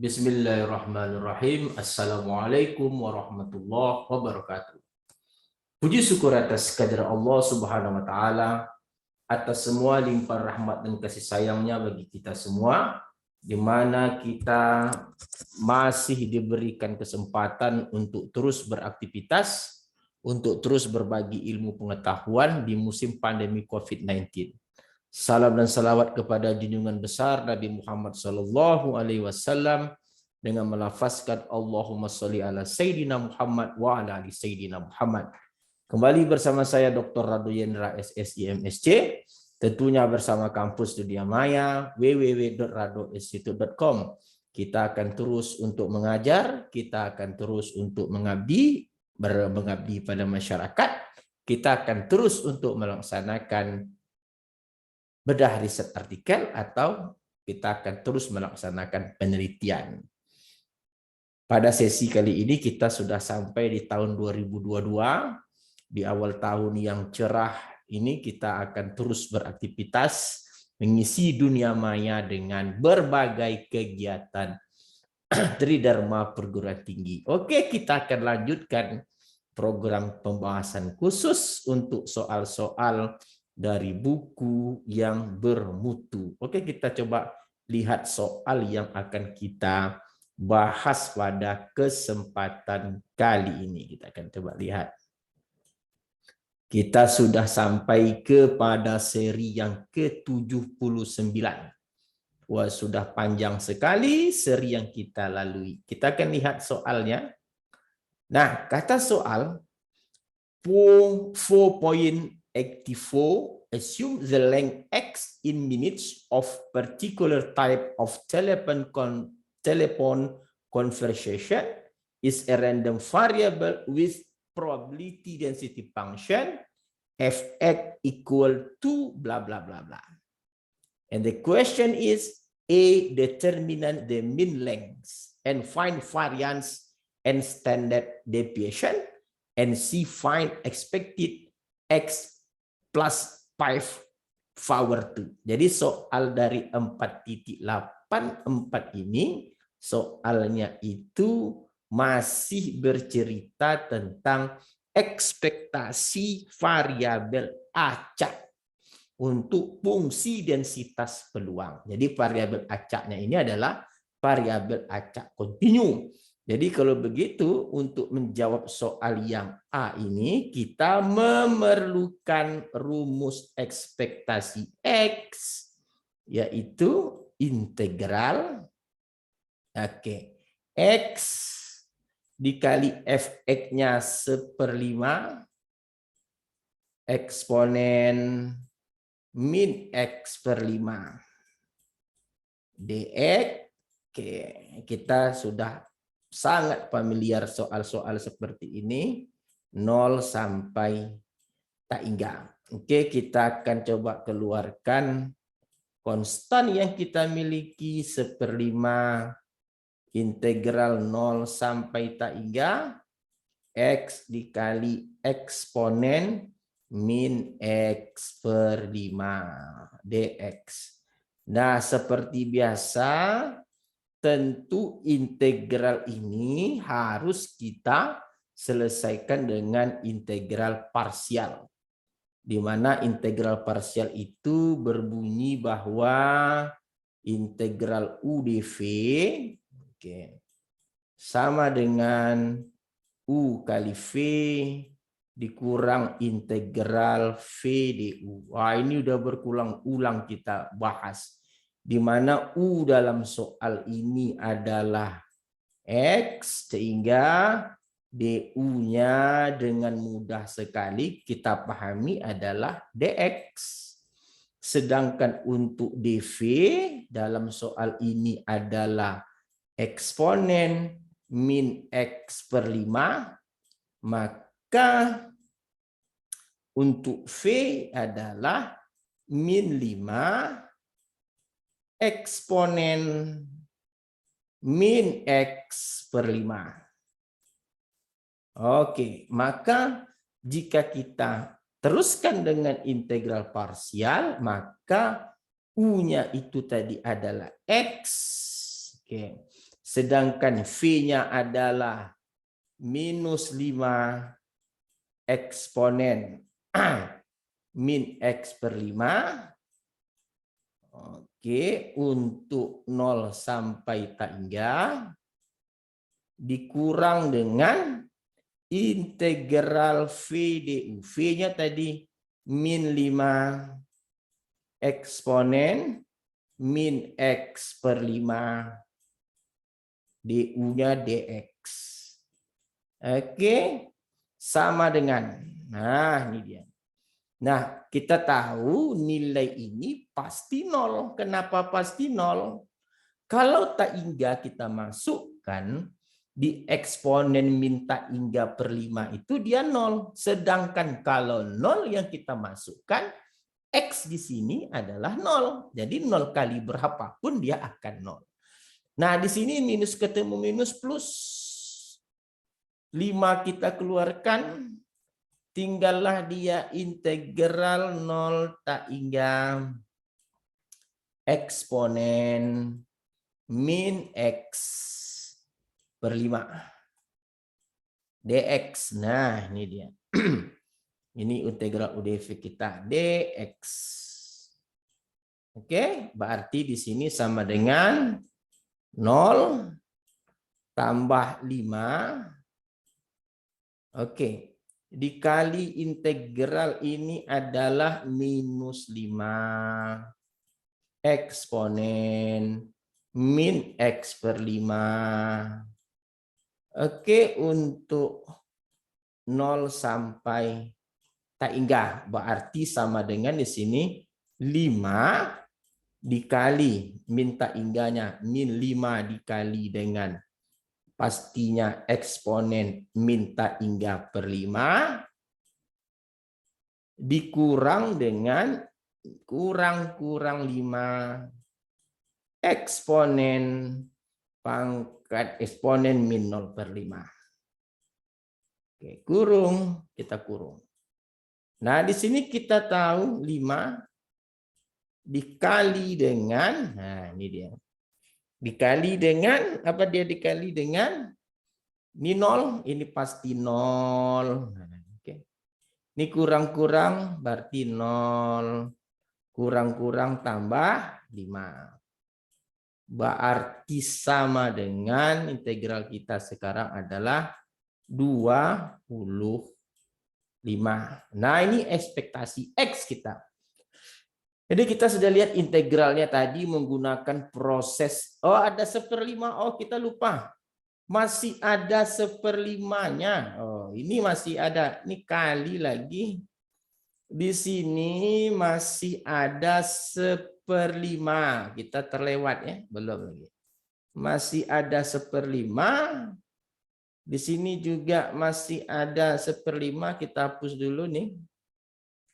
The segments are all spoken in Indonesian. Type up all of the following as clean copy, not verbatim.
Bismillahirrahmanirrahim. Assalamualaikum warahmatullahi wabarakatuh. Puji syukur atas kehadirat Allah Subhanahu wa taala, atas semua limpahan rahmat dan kasih sayangnya bagi kita semua, di mana kita masih diberikan kesempatan untuk terus beraktivitas, untuk terus berbagi ilmu pengetahuan di musim pandemi COVID-19. Salam dan salawat kepada junjungan besar Nabi Muhammad SAW dengan melafazkan Allahumma sholli ala Sayyidina Muhammad wa ala ali Sayyidina Muhammad. Kembali bersama saya Dr. Rado Yendra SSI MSc, tentunya bersama kampus Dunia Maya www.radoinstitute.com. Kita akan terus untuk mengajar, kita akan terus untuk mengabdi pada masyarakat, kita akan terus untuk melaksanakan bedah riset artikel, atau kita akan terus melaksanakan penelitian. Pada sesi kali ini kita sudah sampai di tahun 2022. Di awal tahun yang cerah ini kita akan terus beraktivitas mengisi dunia maya dengan berbagai kegiatan Tridharma Perguruan Tinggi. Oke, kita akan lanjutkan program pembahasan khusus untuk soal-soal dari buku yang bermutu. Oke, kita coba lihat soal yang akan kita bahas pada kesempatan kali ini. Kita akan coba lihat. Kita sudah sampai kepada seri yang ke-79. Wah, sudah panjang sekali seri yang kita lalui. Kita akan lihat soalnya. Nah, kata soal 4.84, assume the length x in minutes of particular type of telephone conversation is a random variable with probability density function fx equal to blah blah blah blah. And the question is, A, determine the mean length and find variance and standard deviation, and C, find expected x plus 5 power 2. Jadi soal dari 4.84 ini, soalnya itu masih bercerita tentang ekspektasi variabel acak untuk fungsi densitas peluang. Jadi variabel acaknya ini adalah variabel acak kontinu. Jadi kalau begitu, untuk menjawab soal yang A ini, kita memerlukan rumus ekspektasi X, yaitu integral X dikali fx-nya 1/5 eksponen min x/5 dx. Oke, kita sudah sangat familiar soal-soal seperti ini, 0 sampai tak hingga. Oke, kita akan coba keluarkan konstan yang kita miliki 1/5 integral 0 sampai tak hingga x dikali eksponen min x/5 dx. Nah, seperti biasa, tentu integral ini harus kita selesaikan dengan integral parsial. Di mana integral parsial itu berbunyi bahwa integral U dV sama dengan U kali V dikurang integral V du. Wah, ini udah berulang-ulang kita bahas. Di mana U dalam soal ini adalah X, sehingga DU-nya dengan mudah sekali kita pahami adalah DX. Sedangkan untuk DV dalam soal ini adalah eksponen min x/5, maka untuk V adalah min 5 eksponen min x/5. Oke, maka jika kita teruskan dengan integral parsial, maka U-nya itu tadi adalah X. Oke. sedangkan V-nya adalah minus 5 eksponen min X per 5. Oke, untuk 0 sampai tak hingga dikurang dengan integral V du. V-nya tadi min 5 eksponen min X per 5 du-nya dx. Oke, sama dengan, nah ini dia. Nah, kita tahu nilai ini pasti 0. Kenapa pasti 0? Kalau tak hingga kita masukkan di eksponen min tak hingga per 5 itu dia 0. Sedangkan kalau 0 yang kita masukkan, X di sini adalah 0. Jadi 0 kali berapapun dia akan 0. Nah, di sini minus ketemu minus plus. 5 kita keluarkan, tinggallah dia integral 0 tak hingga eksponen min X per 5 dx. Nah, ini dia. Ini integral UDV kita dx. Oke, berarti di sini sama dengan 0 tambah 5. Oke, dikali integral ini adalah minus 5 eksponen min X per 5. Oke, untuk 0 sampai tak hingga, berarti sama dengan di sini 5 dikali min tak hingganya, min 5 dikali dengan pastinya eksponen min tak hingga per 5 dikurang dengan kurang 5 eksponen pangkat eksponen min 0 per 5. Oke, kurung, kita kurung. Nah, di sini kita tahu 5 dikali dengan, nah ini dia. Dikali dengan, apa dia dikali dengan? Ini 0, ini pasti 0. Oke. Ini kurang-kurang berarti 0. Kurang-kurang tambah 5. Berarti sama dengan integral kita sekarang adalah 25. Nah, ini ekspektasi X kita. Jadi kita sudah lihat integralnya tadi menggunakan proses. Oh, ada 1/5. Oh, kita lupa. Masih ada 1/5-nya. Oh, ini masih ada. Ini kali lagi. Di sini masih ada 1/5. Kita terlewat ya, belum lagi. Masih ada 1/5. Di sini juga masih ada 1/5. Kita hapus dulu nih.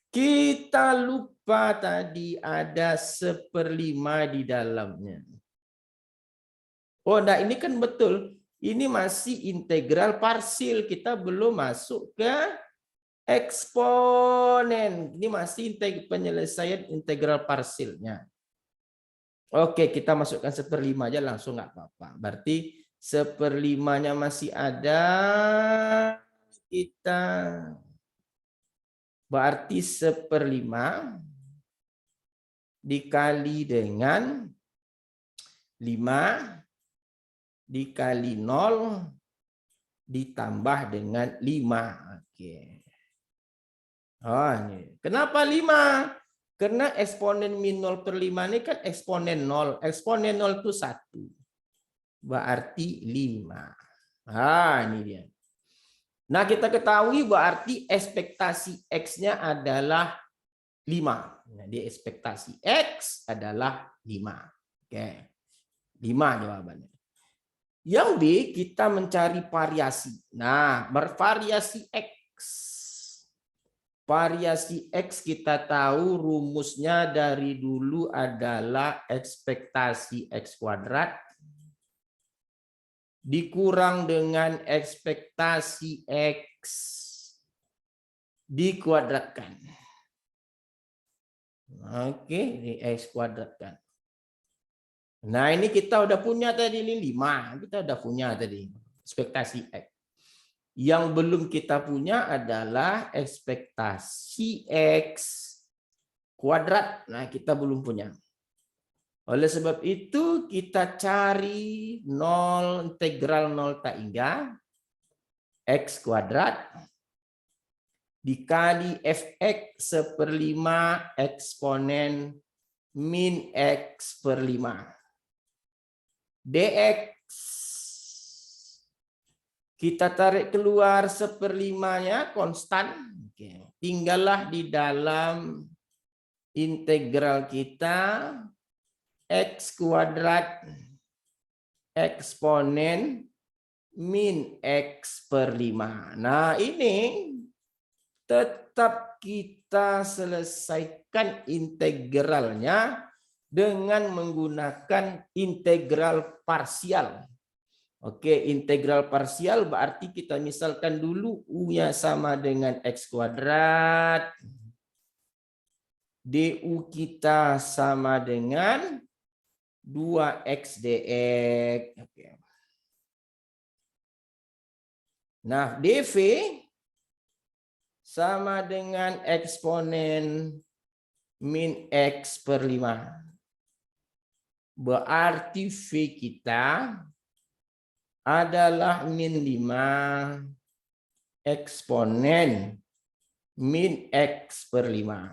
Kita lupa tadi ada 1/5 di dalamnya. Oh, nah ini kan betul. Ini masih integral parsil. Kita belum masuk ke eksponen. Ini masih penyelesaian integral parsilnya. Oke, kita masukkan 1/5 aja langsung nggak apa-apa. Berarti 1/5-nya masih ada. Kita berarti 1/5 dikali dengan 5 dikali 0 ditambah dengan 5. Oke. Oh, ini. Kenapa 5? Karena eksponen min 0 per 5 ini kan eksponen 0. Eksponen 0 itu 1. Berarti 5. Ah, ini dia. Nah, kita ketahui berarti ekspektasi X-nya adalah 5. Jadi ekspektasi X adalah 5. Oke. 5 jawabannya. Yang B, kita mencari variasi. Nah, bervariasi X. Variasi X kita tahu rumusnya dari dulu adalah ekspektasi X kuadrat dikurang dengan ekspektasi X dikuadratkan. Oke, di X kuadratkan. Nah, ini kita udah punya tadi ini 5. Kita udah punya tadi ekspektasi X. Yang belum kita punya adalah ekspektasi X kuadrat. Nah, kita belum punya. Oleh sebab itu kita cari 0 integral 0 tak hingga X kuadrat dikali fx 1/5 eksponen min X per 5. dx kita tarik keluar 1/5-nya konstan. Oke. Tinggallah di dalam integral kita X kuadrat eksponen min X per 5. Nah, ini tetap kita selesaikan integralnya dengan menggunakan integral parsial. Oke, integral parsial berarti kita misalkan dulu U-nya sama dengan X kuadrat. DU kita sama dengan 2X dx. Oke. Nah, DV sama dengan eksponen min X per 5. Berarti V kita adalah min 5 eksponen min X per 5.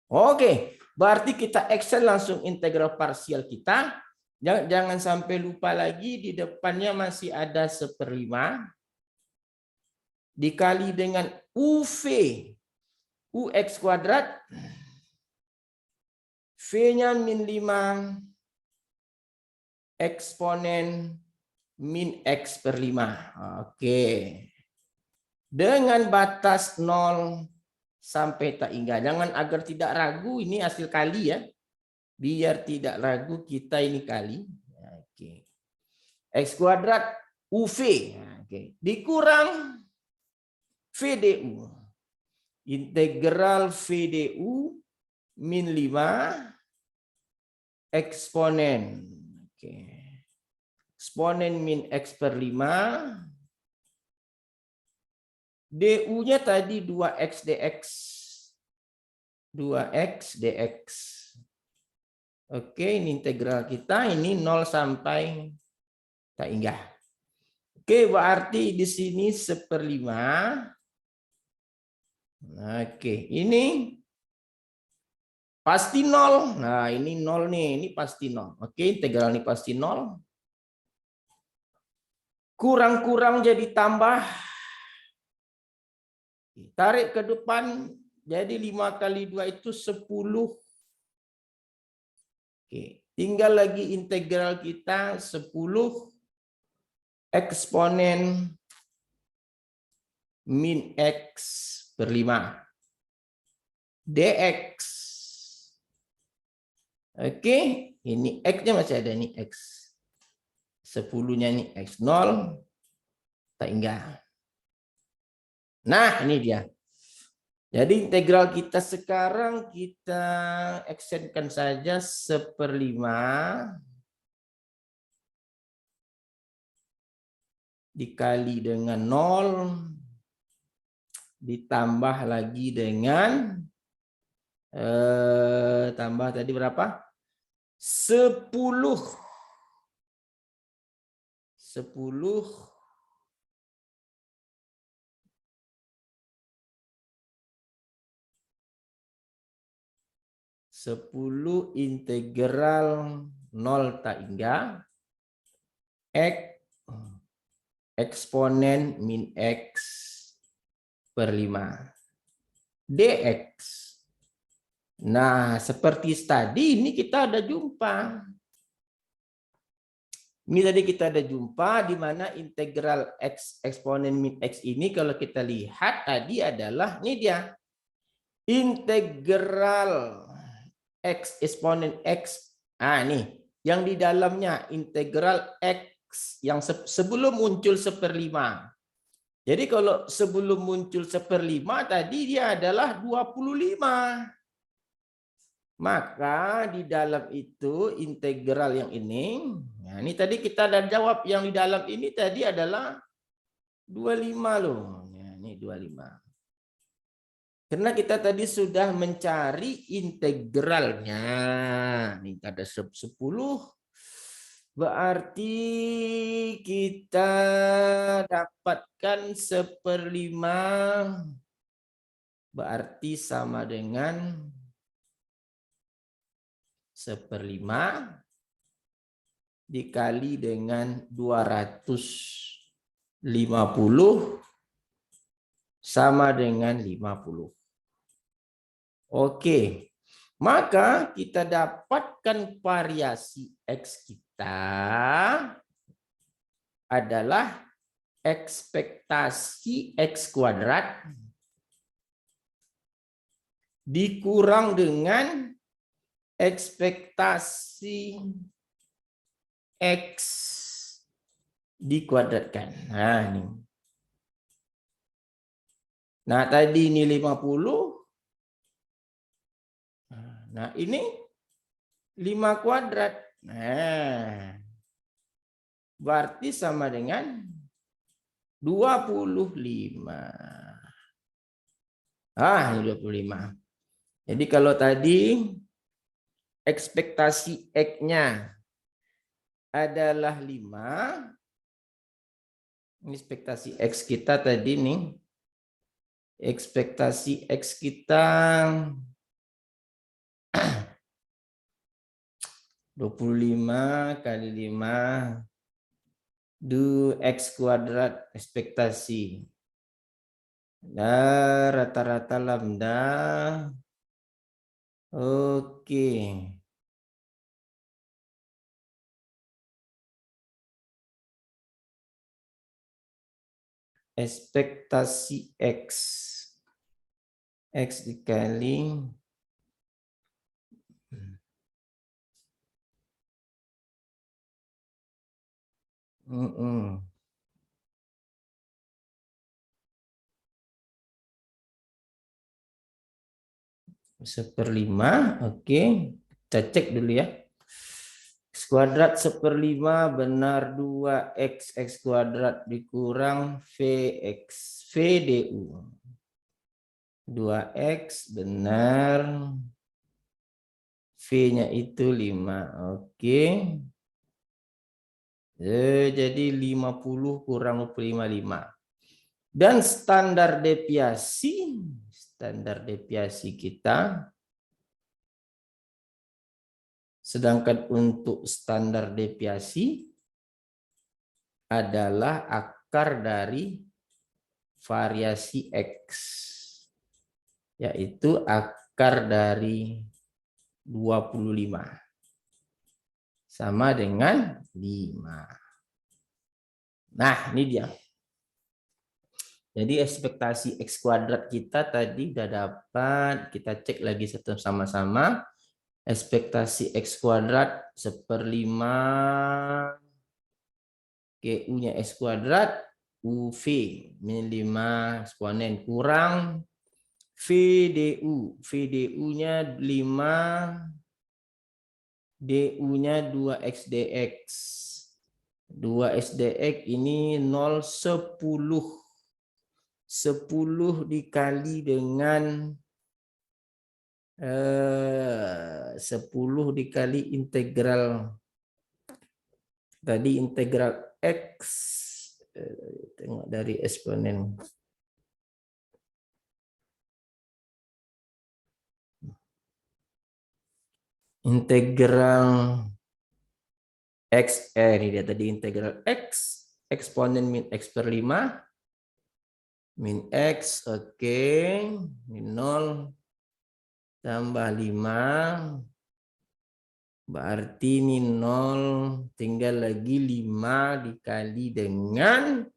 Oke, berarti kita Excel langsung integral parsial kita. Jangan sampai lupa lagi di depannya masih ada 1/5 dikali dengan UV UX kuadrat. V-nya min 5 eksponen min X per 5. Oke. Dengan batas 0 sampai tak hingga. Jangan agar tidak ragu, ini hasil kali ya. Biar tidak ragu kita ini kali. Oke. X kuadrat UV. Oke. Dikurang VDU. Integral VDU min 5 eksponen. Oke. Eksponen min X per 5. DU-nya tadi 2X dx. 2X dx. Oke, ini integral kita. Ini 0 sampai tak hingga. Oke, berarti di sini 1/5. Oke, ini pasti 0. Nah, ini 0 nih. Ini pasti 0. Oke, integral ini pasti 0. Kurang-kurang jadi tambah. Tarik ke depan. Jadi 5 kali 2 itu 10. Oke, tinggal lagi integral kita 10 eksponen min X per 5 dx. Oke, ini X-nya masih ada nih X. 10-nya nih X0 tak hingga. Nah, ini dia. Jadi integral kita sekarang kita extendkan saja 1/5 dikali dengan 0 ditambah lagi dengan tambah tadi berapa? 10 integral 0 tak hingga X eksponen min X per 5 dx. Nah, seperti tadi ini kita ada jumpa. Ini tadi kita ada jumpa di mana integral X eksponen min X ini kalau kita lihat tadi adalah ini dia. Integral X eksponen X. Ah, nih, yang di dalamnya integral X yang sebelum muncul 1/5. Jadi kalau sebelum muncul 1/5 tadi dia adalah 25. Maka di dalam itu integral yang ini, nah ini tadi kita ada jawab yang di dalam ini tadi adalah 25 loh. Ya, ini 25. Karena kita tadi sudah mencari integralnya. Ini ada 10. Berarti kita dapatkan 1/5. Berarti sama dengan 1/5 dikali dengan 250 sama dengan 50. Oke, maka kita dapatkan variasi X kita adalah ekspektasi X kuadrat dikurang dengan ekspektasi X dikuadratkan. Nah, ini. Nah, tadi ini 50. Nah, ini 5 kuadrat. Nah, berarti sama dengan 25. Ini 25. Jadi kalau tadi ekspektasi X-nya adalah 5. Ini ekspektasi X kita tadi nih. Ekspektasi X kita 25 kali 5 X kuadrat ekspektasi. Nah, rata-rata lambda. Oke. Ekspektasi X dikali seperlima. Oke, kita cek dulu ya. X kuadrat 1/5 benar 2x kuadrat dikurang Vx VDU. 2x benar V-nya itu 5. Oke. Jadi 50 kurang 25. Dan standar deviasi kita, sedangkan untuk standar deviasi adalah akar dari variasi X, yaitu akar dari 25 sama dengan 5. Nah, ini dia. Jadi ekspektasi X kuadrat kita tadi udah dapat. Kita cek lagi satu sama-sama. Ekspektasi X kuadrat 1/5 GU-nya X kuadrat UV min 5 eksponen kurang VDU. VDU-nya 5, DU-nya 2X dx. 2X dx ini 0,10. 10 dikali dengan 10 dikali integral tadi integral X, tengok dari eksponen integral X, ini dia tadi integral X eksponen min X/5 min X, oke, min 0 tambah 5, berarti ini 0, tinggal lagi 5 dikali dengan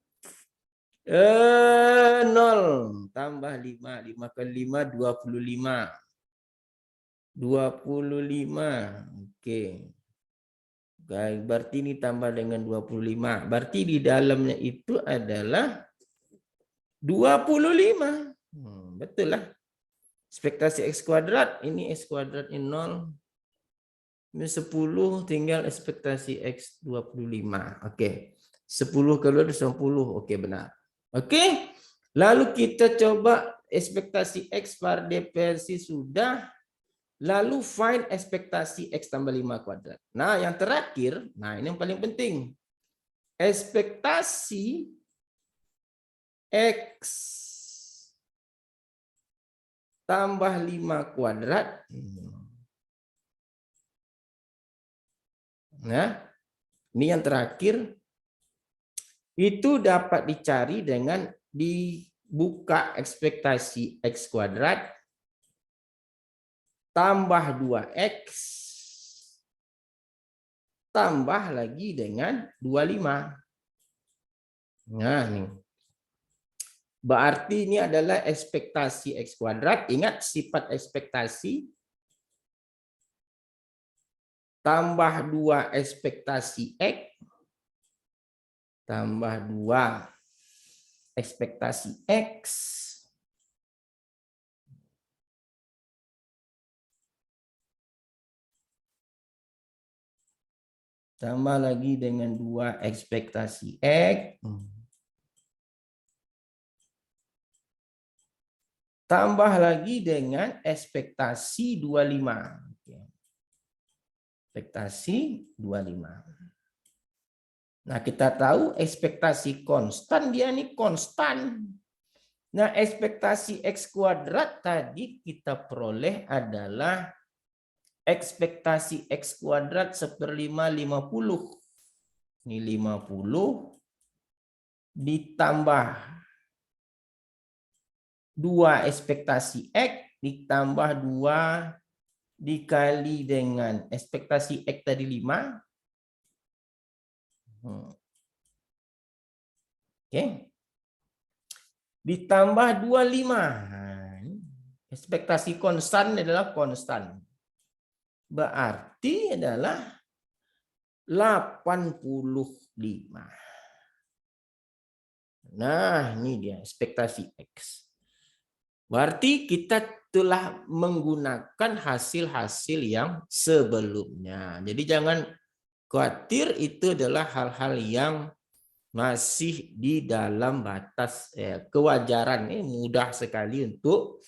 0, tambah 5, 5 kali 5, 25. 25, oke. Berarti ini tambah dengan 25, berarti di dalamnya itu adalah 25. Betul lah. Ekspektasi X kuadrat, ini X kuadratnya 0. Ini 10 tinggal ekspektasi X 25. Oke. 10 keluar 10. Oke, benar. Oke. Lalu kita coba ekspektasi X per diversi sudah. Lalu find ekspektasi X tambah 5 kuadrat. Nah, yang terakhir, nah ini yang paling penting. Ekspektasi X tambah 5 kuadrat. Nah, ini yang terakhir. Itu dapat dicari dengan dibuka ekspektasi X kuadrat tambah 2X tambah lagi dengan 25. Nah, ini. Berarti ini adalah ekspektasi X kuadrat. Ingat sifat ekspektasi tambah 2 ekspektasi X tambah 2 ekspektasi X tambah lagi dengan 2 ekspektasi X tambah lagi dengan ekspektasi 25. Ekspektasi 25. Nah, kita tahu ekspektasi konstan, dia ini konstan. Nah, ekspektasi X kuadrat tadi kita peroleh adalah ekspektasi X kuadrat 1/5 50. Ini 50 ditambah 2 ekspektasi X ditambah 2 dikali dengan ekspektasi X tadi 5. Oke. Ditambah 25. Ekspektasi konstan adalah konstan. Berarti adalah 85. Nah, ini dia ekspektasi X. Berarti kita telah menggunakan hasil-hasil yang sebelumnya. Jadi jangan khawatir, itu adalah hal-hal yang masih di dalam batas kewajaran. Ini mudah sekali untuk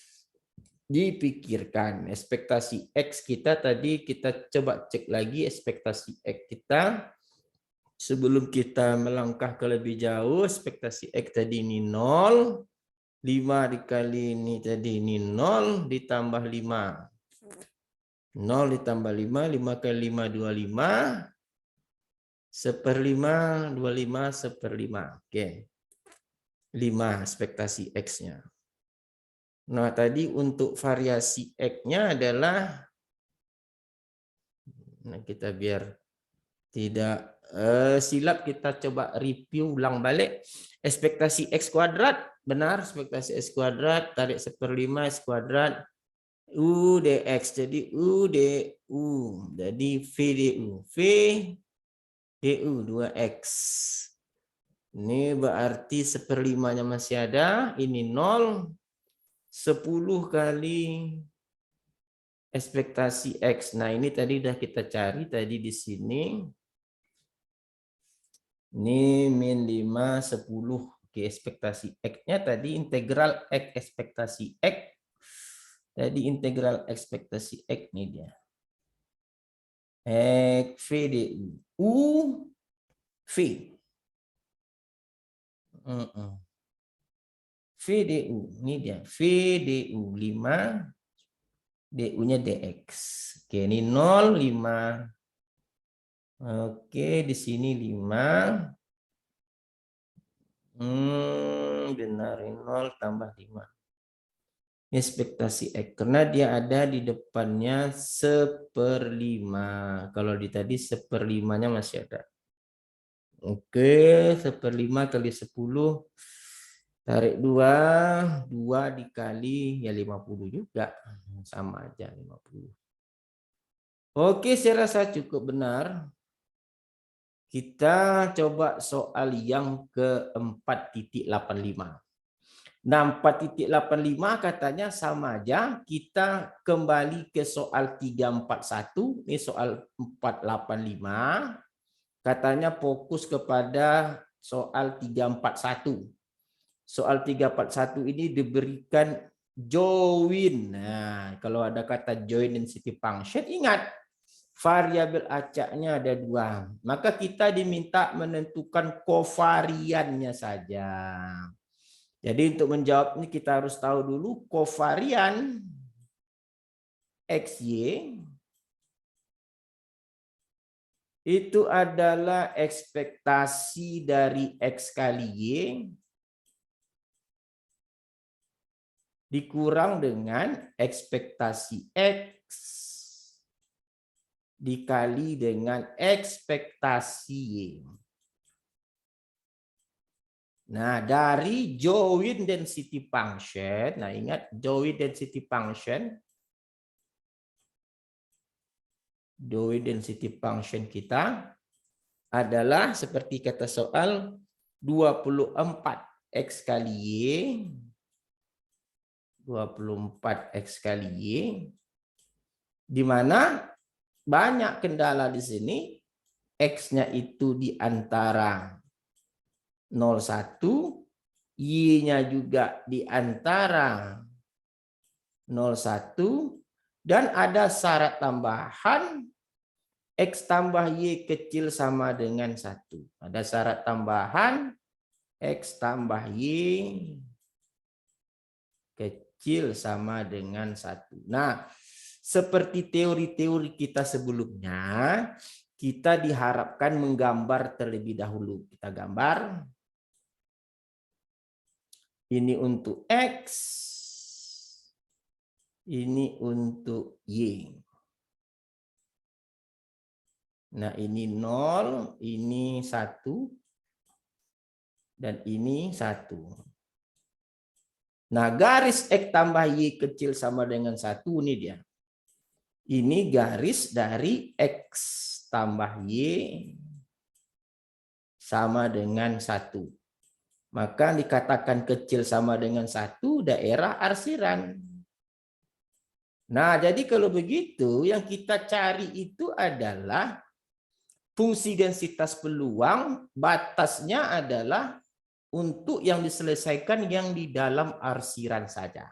dipikirkan. Ekspektasi X kita tadi, kita coba cek lagi ekspektasi X kita. Sebelum kita melangkah ke lebih jauh, ekspektasi X tadi ini 0. 5 dikali ini tadi ini 0 ditambah 5. 0 ditambah 5, 5 kali 5, 25. 1/5, 25, 1/5. Oke. 5 ekspektasi X-nya. Nah, tadi untuk variasi X-nya adalah, nah kita biar tidak silap, kita coba review ulang balik. Ekspektasi X kuadrat, benar, ekspektasi X kuadrat, tarik 1/5 X kuadrat, U dx, jadi U du, jadi V du, V du 2X. Ini berarti 1/5-nya masih ada, ini 0, 10 kali ekspektasi X. Nah, ini tadi udah kita cari tadi di sini. Ini min 5, 10. Oke, ekspektasi X-nya tadi integral X ekspektasi X. Tadi integral ekspektasi X ini dia. X V du. U V. V du. Ini dia. V du 5. Du-nya dx. Oke, ini 0, 5. Oke, di sini 5. Benar, 0 tambah 5. Ekspektasi X, karena dia ada di depannya 1/5. Kalau di tadi 1/5-nya masih ada. Oke, 1/5 kali 10. Tarik 2. 2 dikali ya 50 juga. Sama aja 50. Oke, saya rasa cukup benar. Kita coba soal yang ke 4.85. Nah, 4.85 katanya sama aja. Kita kembali ke soal 341. Ini soal 485. Katanya fokus kepada soal 341. Soal 341 ini diberikan join. Nah, kalau ada kata join density function, ingat variabel acaknya ada dua. Maka kita diminta menentukan kovariannya saja. Jadi untuk menjawab ini kita harus tahu dulu kovarian XY itu adalah ekspektasi dari X kali Y dikurang dengan ekspektasi X dikali dengan ekspektasi Y. Nah, dari join density function, nah ingat join density function kita adalah seperti kata soal 24X kali Y, 24X kali Y, di mana banyak kendala di sini, X-nya itu di antara 01, Y-nya juga di antara 01, dan ada syarat tambahan X tambah Y kecil sama dengan 1. Ada syarat tambahan X tambah Y kecil sama dengan 1. Nah, seperti teori-teori kita sebelumnya, kita diharapkan menggambar terlebih dahulu. Kita gambar. Ini untuk X. Ini untuk Y. Nah, ini 0, ini 1, dan ini 1. Nah, garis X tambah Y kecil sama dengan 1, ini dia. Ini garis dari X tambah Y sama dengan 1. Maka dikatakan kecil sama dengan 1 daerah arsiran. Nah, jadi kalau begitu yang kita cari itu adalah fungsi densitas peluang, batasnya adalah untuk yang diselesaikan yang di dalam arsiran saja.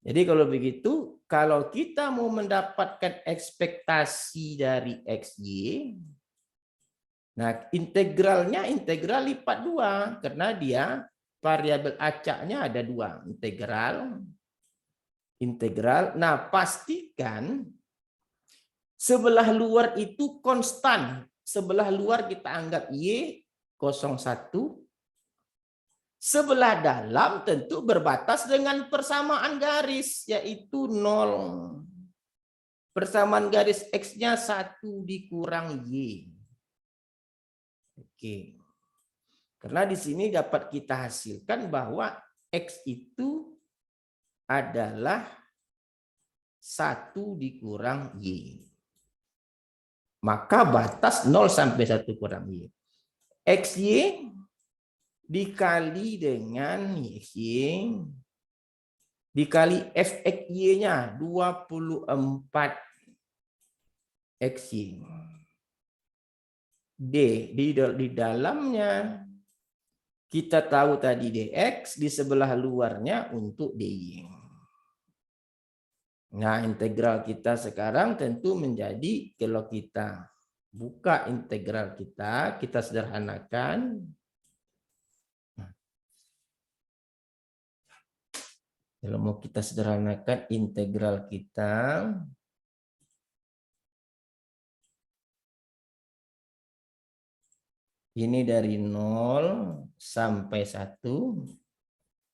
Jadi kalau begitu, kalau kita mau mendapatkan ekspektasi dari XY, nah integralnya integral lipat 2, karena dia variabel acaknya ada 2, integral. Nah, pastikan sebelah luar itu konstan. Sebelah luar kita anggap Y 01. Sebelah dalam tentu berbatas dengan persamaan garis, yaitu 0. Persamaan garis X-nya 1 dikurang Y. Oke. Karena di sini dapat kita hasilkan bahwa X itu adalah 1 dikurang Y. Maka batas 0 sampai 1 kurang Y. XY dikali dengan XY dikali fxy-nya 24 XY. D di dalamnya kita tahu tadi dx, di sebelah luarnya untuk dy. Nah, integral kita sekarang tentu menjadi, kalau kita buka integral kita sederhanakan. Kalau mau kita sederhanakan integral kita, ini dari 0 sampai 1.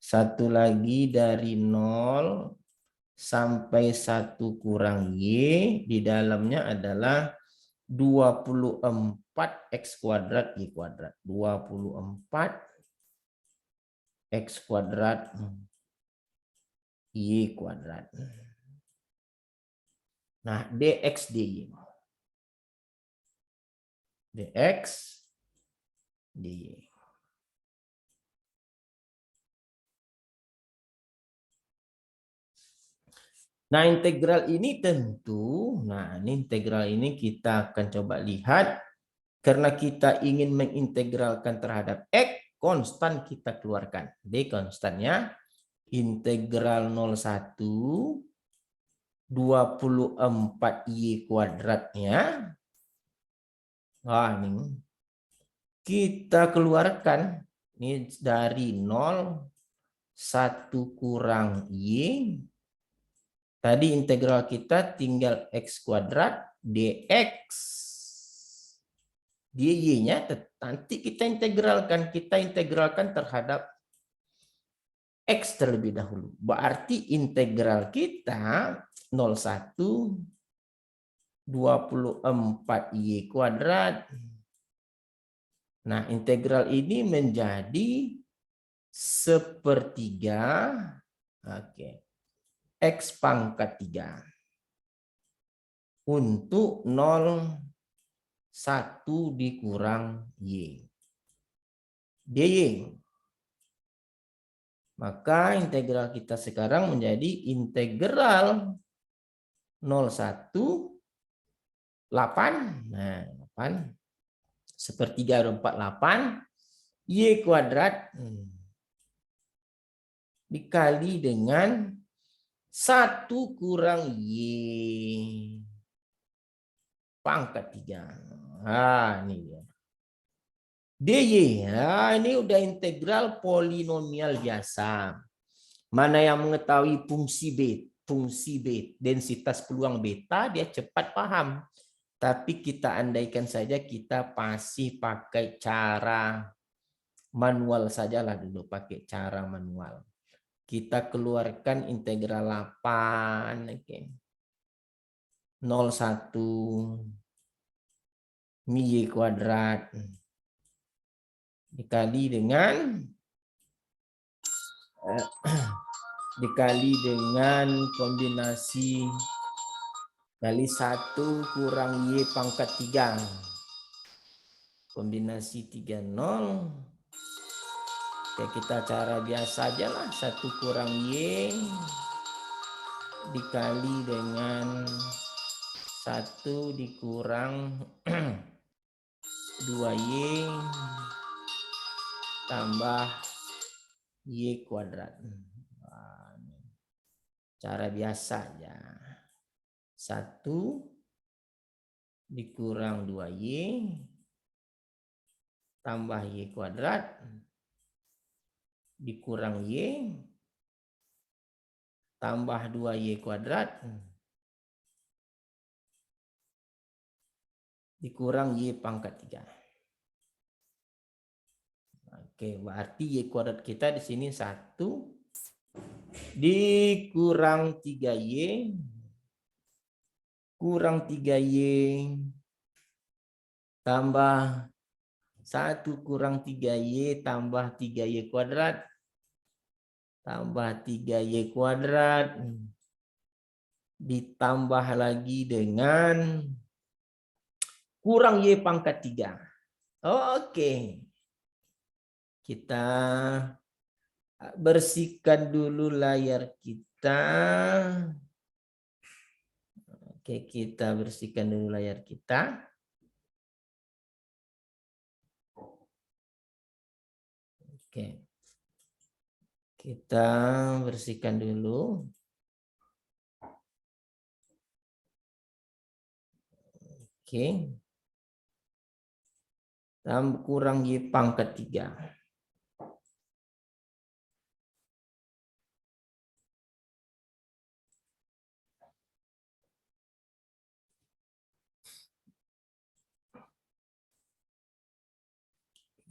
Satu lagi dari 0 sampai 1 kurang Y. Di dalamnya adalah 24X kuadrat Y kuadrat. 24X kuadrat Y kuadrat. Nah, dx dy. Dx dy. Nah, integral ini tentu, nah ini integral ini kita akan coba lihat, karena kita ingin mengintegralkan terhadap X, konstan kita keluarkan. Jadi konstannya integral 01 24Y kuadratnya. Wah, ini kita keluarkan ini dari 0, 1 kurang Y. Tadi integral kita tinggal X kuadrat dx. Dy-nya nanti kita integralkan terhadap X terlebih dahulu. Berarti integral kita 01 24Y kuadrat. Nah, integral ini menjadi sepertiga X pangkat 3 untuk 0, 1 dikurang Y. dy. Maka integral kita sekarang menjadi integral 01 8. Nah, 8 sepertiga 48 Y kuadrat dikali dengan 1 kurang Y pangkat 3. Nah, ini dia. dy. Nah, ini udah integral polinomial biasa. Mana yang mengetahui fungsi B, densitas peluang beta, dia cepat paham. Tapi kita andaikan saja kita masih pakai cara manual sajalah dulu, pakai cara manual. Kita keluarkan integral 8, 01 Y kuadrat dikali dengan kombinasi kali 1 kurang Y pangkat 3. Kombinasi 30. Oke, kita cara biasa aja lah. 1 kurang Y dikali dengan 1 dikurang 2Y tambah Y kuadrat. Cara biasa ya. 1 dikurang 2Y tambah Y kuadrat dikurang Y tambah 2Y kuadrat dikurang Y pangkat 3. Oke, berarti Y kuadrat kita di sini 1 dikurang 3Y kurang 3Y tambah 1 kurang 3Y tambah 3Y kuadrat tambah 3Y kuadrat ditambah lagi dengan kurang Y pangkat 3. Oke. Kita bersihkan dulu layar kita. Oke, kita bersihkan dulu layar kita. Oke. Kita bersihkan dulu. Oke. Kurang Y pangkat 3.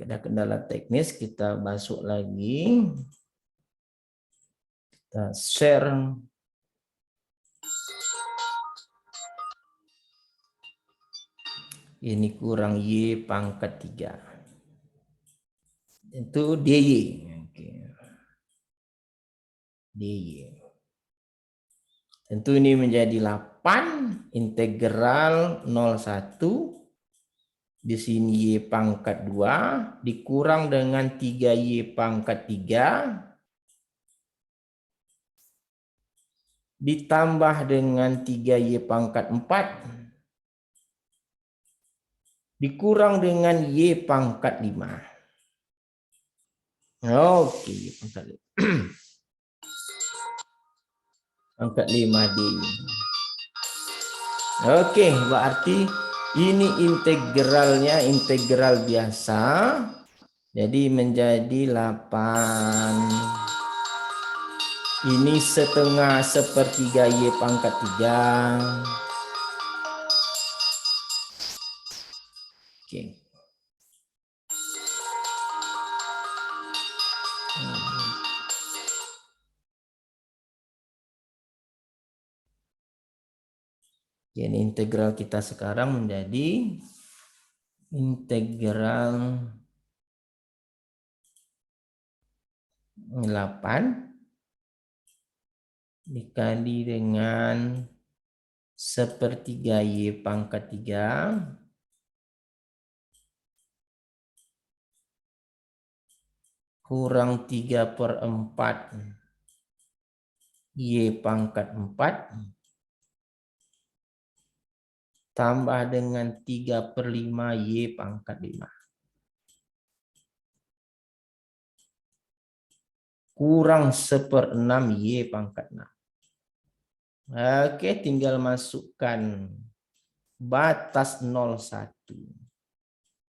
Ada kendala teknis, kita masuk lagi. Kita share. Ini kurang Y pangkat 3. Itu dy. Oke. dy. Tentu ini menjadi 8 integral 01 di sini Y pangkat 2 dikurang dengan 3Y pangkat 3 ditambah dengan 3Y pangkat 4 dikurang dengan Y pangkat 5. Oke, pangkat 5D. Oke, berarti ini integralnya integral biasa. Jadi menjadi 8. Ini setengah sepertiga Y pangkat 3. Oke. Jadi integral kita sekarang menjadi integral 8 dikali dengan sepertiga Y pangkat 3 kurang 3/4 Y pangkat 4 tambah dengan 3/5 Y pangkat 5. Kurang 1/6 Y pangkat 6. Oke, tinggal masukkan batas 0,1.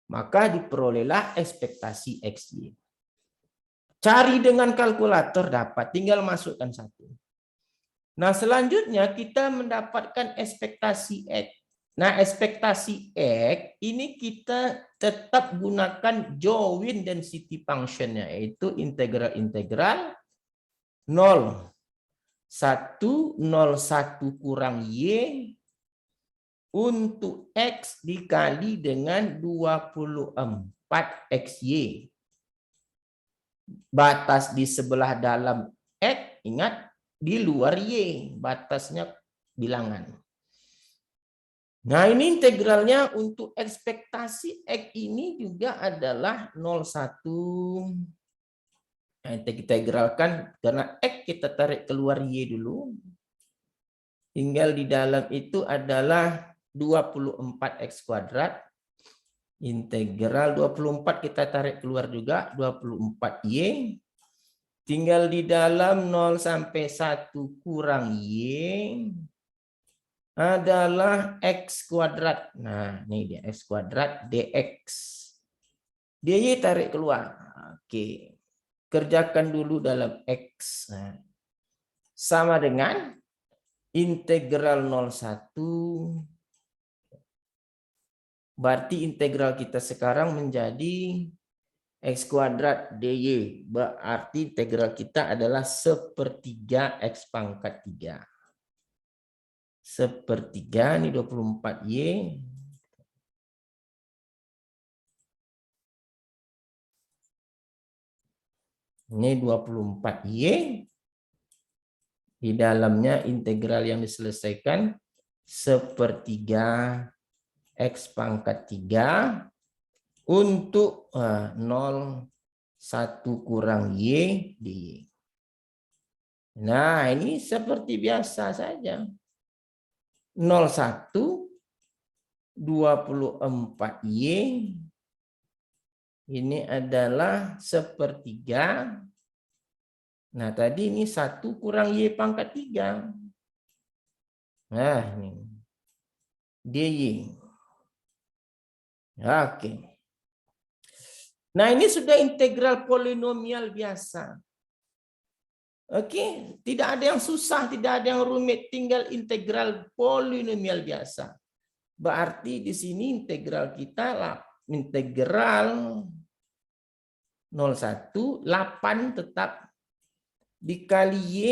Maka diperolehlah ekspektasi XY. Cari dengan kalkulator dapat, tinggal masukkan 1. Nah, selanjutnya kita mendapatkan ekspektasi X. Nah, ekspektasi X ini kita tetap gunakan joint density function-nya, yaitu integral 0, 1, 0,1 kurang Y untuk X dikali dengan 24 XY. Batas di sebelah dalam X, ingat, di luar Y, batasnya bilangan. Nah, ini integralnya untuk ekspektasi X ini juga adalah 0,1. Nah, kita integralkan karena X kita tarik keluar Y dulu. Tinggal di dalam itu adalah 24X kuadrat. Integral 24 kita tarik keluar juga, 24Y. Tinggal di dalam 0 sampai 1 kurang Y adalah X kuadrat. Nah, ini dia X kuadrat DX. DY tarik keluar. Oke. Kerjakan dulu dalam X. Nah, sama dengan integral 0,1. Berarti integral kita sekarang menjadi X kuadrat DY. Berarti integral kita adalah sepertiga X pangkat 3. Sepertiga, ini 24Y. Ini 24Y. Di dalamnya integral yang diselesaikan sepertiga X pangkat 3 untuk 0, 1 kurang Y dy. Nah, ini seperti biasa saja. 0,1, 24Y. Ini adalah sepertiga. Nah, tadi ini 1 kurang Y pangkat 3. Nah, ini. dy. Oke. Nah, ini sudah integral polinomial biasa. Oke, tidak ada yang susah, tidak ada yang rumit, tinggal integral polinomial biasa. Berarti di sini integral kita lah integral 0,1, 8 tetap dikali Y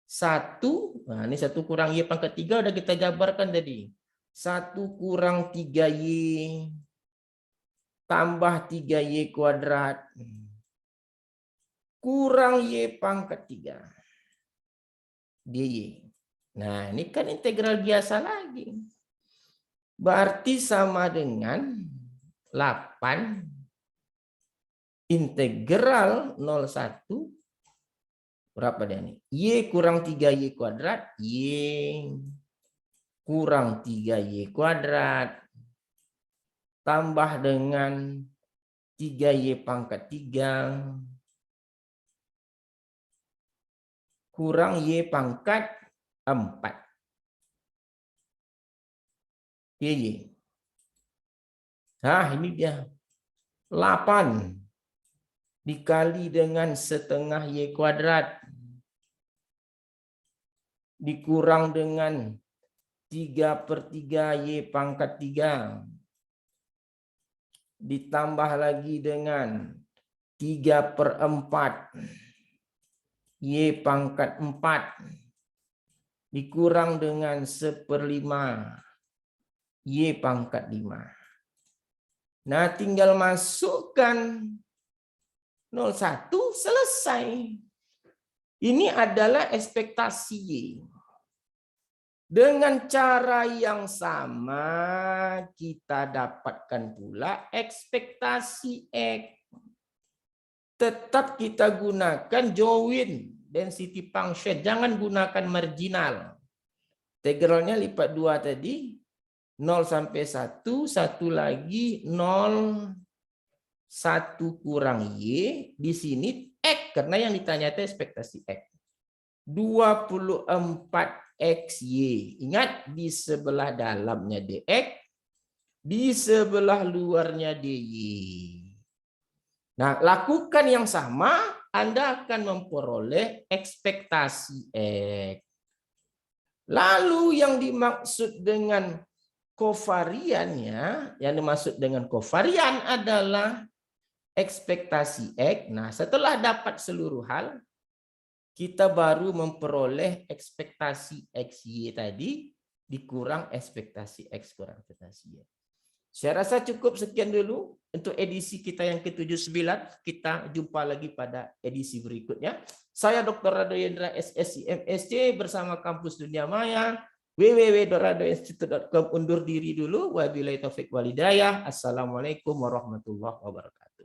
1. Nah, ini 1 kurang Y pangkat 3 udah kita jabarkan tadi. 1 kurang 3Y tambah 3Y kuadrat kurang Y pangkat 3 dy. Nah, ini kan integral biasa lagi. Berarti sama dengan 8 integral 0,1 Berapa dia nih? Y kurang 3Y kuadrat. Y kurang 3Y kuadrat. Tambah dengan 3Y pangkat 3. Kurang Y pangkat 4. Y. Nah, ini dia. 8 dikali dengan setengah Y kuadrat. Dikurang dengan 3/3 Y pangkat 3. Ditambah lagi dengan 3/4 Y pangkat 4. Dikurang dengan 1/5 Y pangkat 5. Nah, tinggal masukkan 01, selesai. Ini adalah ekspektasi Y. Dengan cara yang sama, kita dapatkan pula ekspektasi X. Tetap kita gunakan join density function. Jangan gunakan marginal. Integralnya lipat 2 tadi. 0 sampai 1, 1 lagi 0, 1 kurang Y, di sini X, karena yang ditanya itu ekspektasi X. 24XY. Ingat, di sebelah dalamnya DX, di sebelah luarnya DY. Nah, lakukan yang sama, Anda akan memperoleh ekspektasi X. Lalu yang dimaksud dengan kovariannya, yang dimaksud dengan kovarian adalah ekspektasi X. Nah, setelah dapat seluruh hal, kita baru memperoleh ekspektasi XY tadi dikurang ekspektasi X kurang ekspektasi Y. Saya rasa cukup sekian dulu untuk edisi kita yang ke-79. Kita jumpa lagi pada edisi berikutnya. Saya Dr. Rado Yendra, SSI MSc bersama Kampus Dunia Maya. www.radoinstitute.com undur diri dulu. Wabillahi taufik walhidayah. Assalamualaikum warahmatullahi wabarakatuh.